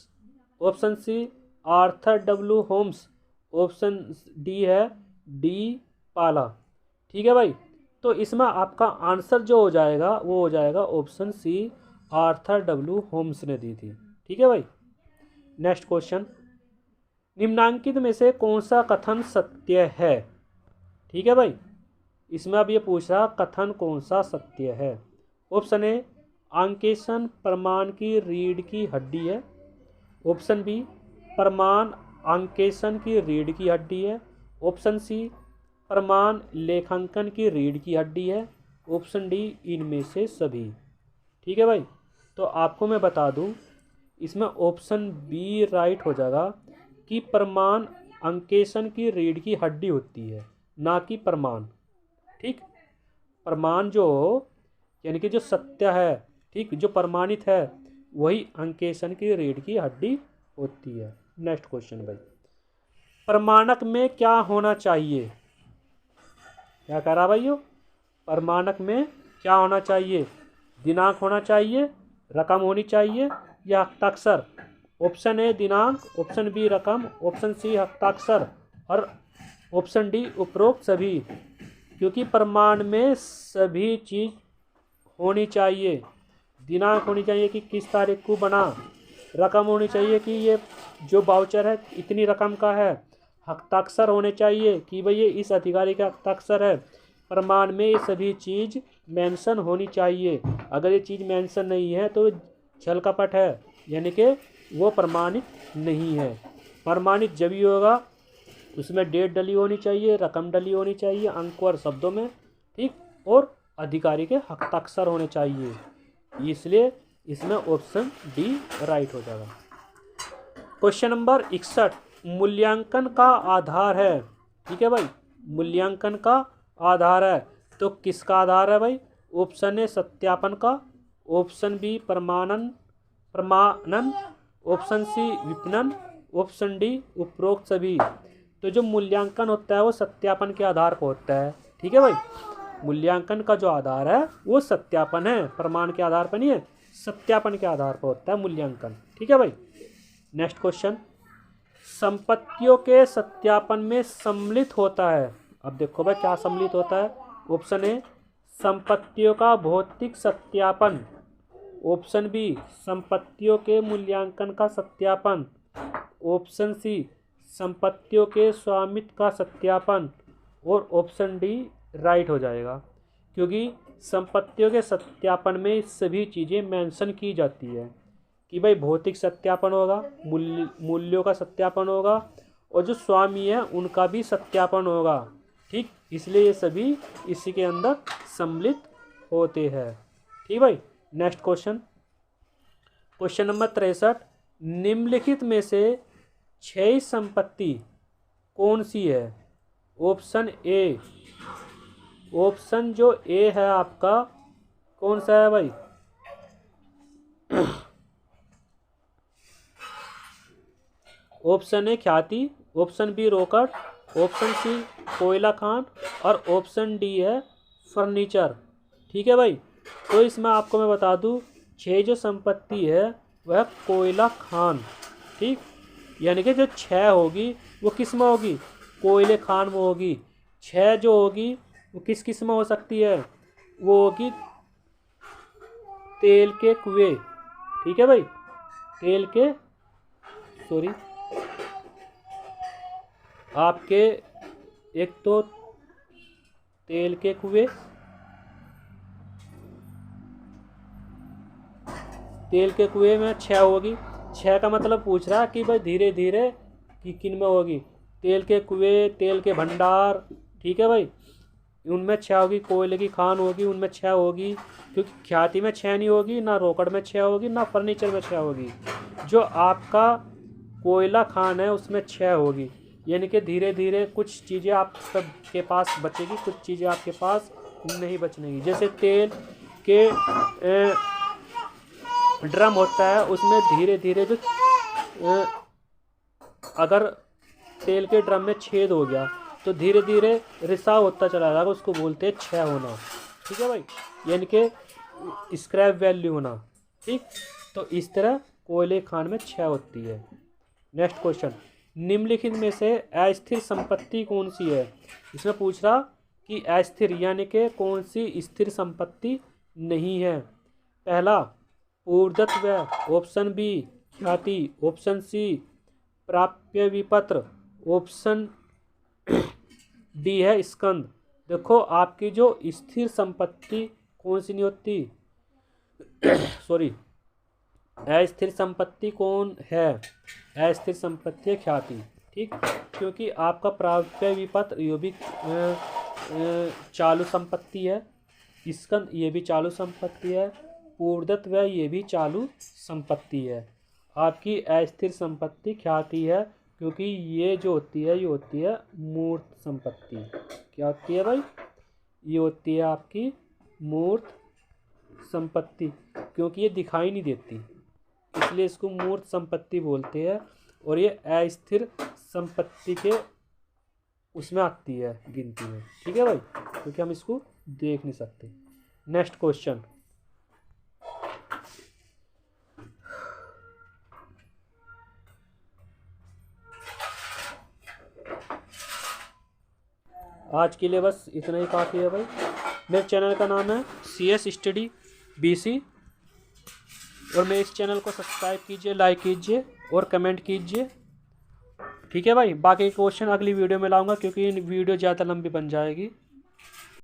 Speaker 1: option C Arthur W Holmes, option D है डी पाला। ठीक है भाई, तो इसमें आपका आंसर जो हो जाएगा वो हो जाएगा option C Arthur W Holmes ने दी थी। ठीक है भाई, नेक्स्ट क्वेश्चन, निम्नांकित में से कौन सा कथन सत्य है? ठीक है भाई, इसमें अब ये पूछ रहा कथन कौन सा सत्य है। ऑप्शन ए अंकेशन प्रमाण की रीढ़ की हड्डी है। ऑप्शन बी प्रमाण अंकेशन की रीढ़ की हड्डी है। ऑप्शन सी प्रमाण लेखांकन की रीढ़ की हड्डी है। ऑप्शन डी इनमें से सभी। ठीक है भाई, तो आपको मैं बता दूं इसमें ऑप्शन बी राइट हो जाएगा कि प्रमाण अंकेशन की रीढ़ की हड्डी होती है, ना कि प्रमाण। ठीक, प्रमाण जो यानी कि जो सत्य है, ठीक, जो प्रमाणित है वही अंकेशन की रीढ़ की हड्डी होती है। नेक्स्ट क्वेश्चन भाई, प्रमाणक में क्या होना चाहिए? क्या कह रहा भाइयों, प्रमाणक में क्या होना चाहिए? दिनांक होना चाहिए, रकम होनी चाहिए या हस्ताक्षर? ऑप्शन ए दिनांक, ऑप्शन बी रकम, ऑप्शन सी हस्ताक्षर और ऑप्शन डी उपरोक्त सभी। क्योंकि प्रमाण में सभी चीज़ होनी चाहिए, दिनांक होनी चाहिए कि किस तारीख को बना, रकम होनी चाहिए कि ये जो वाउचर है इतनी रकम का है, हस्ताक्षर होने चाहिए कि भाई ये इस अधिकारी का हस्ताक्षर है। प्रमाण में ये सभी चीज़ मेंशन होनी चाहिए। अगर ये चीज़ मेंशन नहीं है तो छल कपट है, यानी कि वो प्रमाणित नहीं है। प्रमाणित जब ही होगा उसमें डेट डली होनी चाहिए, रकम डली होनी चाहिए, अंक और शब्दों में, ठीक, और अधिकारी के हस्ताक्षर होने चाहिए। इसलिए इसमें ऑप्शन डी राइट हो जाएगा। क्वेश्चन नंबर 61 मूल्यांकन का आधार है। ठीक है भाई, मूल्यांकन का आधार है तो किसका आधार है भाई? ऑप्शन ए सत्यापन का, ऑप्शन बी प्रमाणन, ऑप्शन सी विपणन, ऑप्शन डी उपरोक्त सभी। तो जो मूल्यांकन होता है वो सत्यापन के आधार पर होता है। ठीक है भाई, मूल्यांकन का जो आधार है वो सत्यापन है, प्रमाण के आधार पर नहीं है, सत्यापन के आधार पर होता है मूल्यांकन। ठीक है भाई। नेक्स्ट क्वेश्चन, संपत्तियों के सत्यापन में सम्मिलित होता है। अब देखो भाई क्या सम्मिलित होता है। ऑप्शन ए संपत्तियों का भौतिक सत्यापन, ऑप्शन बी संपत्तियों के मूल्यांकन का सत्यापन, ऑप्शन सी संपत्तियों के स्वामित्व का सत्यापन, और ऑप्शन डी राइट हो जाएगा, क्योंकि संपत्तियों के सत्यापन में सभी चीज़ें मेंशन की जाती है कि भाई भौतिक सत्यापन होगा, मूल्यों का सत्यापन होगा, और जो स्वामी है उनका भी सत्यापन होगा। ठीक, इसलिए ये सभी इसी के अंदर सम्मिलित होते हैं। ठीक भाई। नेक्स्ट क्वेश्चन, क्वेश्चन नंबर 63 निम्नलिखित में से क्षय संपत्ति कौन सी है? ऑप्शन ए, ऑप्शन जो ए है आपका कौन सा है भाई? ऑप्शन ए ख्याति, ऑप्शन बी रोकड़, ऑप्शन सी कोयला खान, और ऑप्शन डी है फर्नीचर। ठीक है भाई, तो इसमें आपको मैं बता दूं 6 जो संपत्ति है वह कोयला खान, ठीक, यानी कि जो 6 होगी वो किस में होगी? कोयले खान में होगी। 6 जो होगी वो किस किस में हो सकती है? वो होगी तेल के कुएं। ठीक है भाई, तेल के, सॉरी, आपके एक तो तेल के कुएं, तेल के कुएं में 6 होगी। 6 का मतलब पूछ रहा है कि भाई धीरे धीरे कि किन में होगी? तेल के कुएं, तेल के भंडार। ठीक है भाई, उनमें 6 होगी। कोयले की खान होगी, उनमें 6 होगी, क्योंकि ख्याति में 6 नहीं होगी, ना रोकड़ में 6 होगी, ना फर्नीचर में 6 होगी। जो आपका कोयला खान है उसमें 6 होगी, यानी कि धीरे धीरे कुछ चीज़ें आपके पास बचेगी, कुछ चीज़ें आपके पास नहीं बचनेगी। जैसे तेल के ड्रम होता है उसमें धीरे धीरे जो अगर तेल के ड्रम में छेद हो गया तो धीरे धीरे रिसाव होता चला जाएगा, उसको बोलते हैं क्षय होना। ठीक है भाई, यानी कि स्क्रैप वैल्यू होना। ठीक, तो इस तरह कोयले खान में क्षय होती है। नेक्स्ट क्वेश्चन, निम्नलिखित में से अस्थिर संपत्ति कौन सी है? इसमें पूछ रहा कि अस्थिर यानी कि कौन सी स्थिर संपत्ति नहीं है। पहला ऊर्ध्वत्व, ऑप्शन बी ख्याति, ऑप्शन सी प्राप्य विपत्र, ऑप्शन डी है स्कंद। देखो आपकी जो स्थिर संपत्ति कौन सी नहीं होती, सॉरी, अस्थिर संपत्ति कौन है? अस्थिर संपत्ति है ख्याति। ठीक, क्योंकि आपका प्राप्य विपत्र ये भी चालू संपत्ति है, स्कंद ये भी चालू संपत्ति है, ऊर्ध्वत्व ये भी चालू संपत्ति है। आपकी अस्थिर संपत्ति ख्याति है, क्योंकि ये जो होती है ये होती है मूर्त संपत्ति। क्या होती है भाई? ये होती है आपकी मूर्त संपत्ति, क्योंकि ये दिखाई नहीं देती, इसलिए इसको मूर्त संपत्ति बोलते हैं। और ये अस्थिर संपत्ति के उसमें आती है गिनती में। ठीक है भाई, क्योंकि हम इसको देख नहीं सकते। नेक्स्ट क्वेश्चन, आज के लिए बस इतना ही काफ़ी है भाई। मेरे चैनल का नाम है CS स्टडी BC, और मेरे इस चैनल को सब्सक्राइब कीजिए, लाइक कीजिए और कमेंट कीजिए। ठीक है भाई, बाकी क्वेश्चन अगली वीडियो में लाऊंगा क्योंकि वीडियो ज़्यादा लंबी बन जाएगी।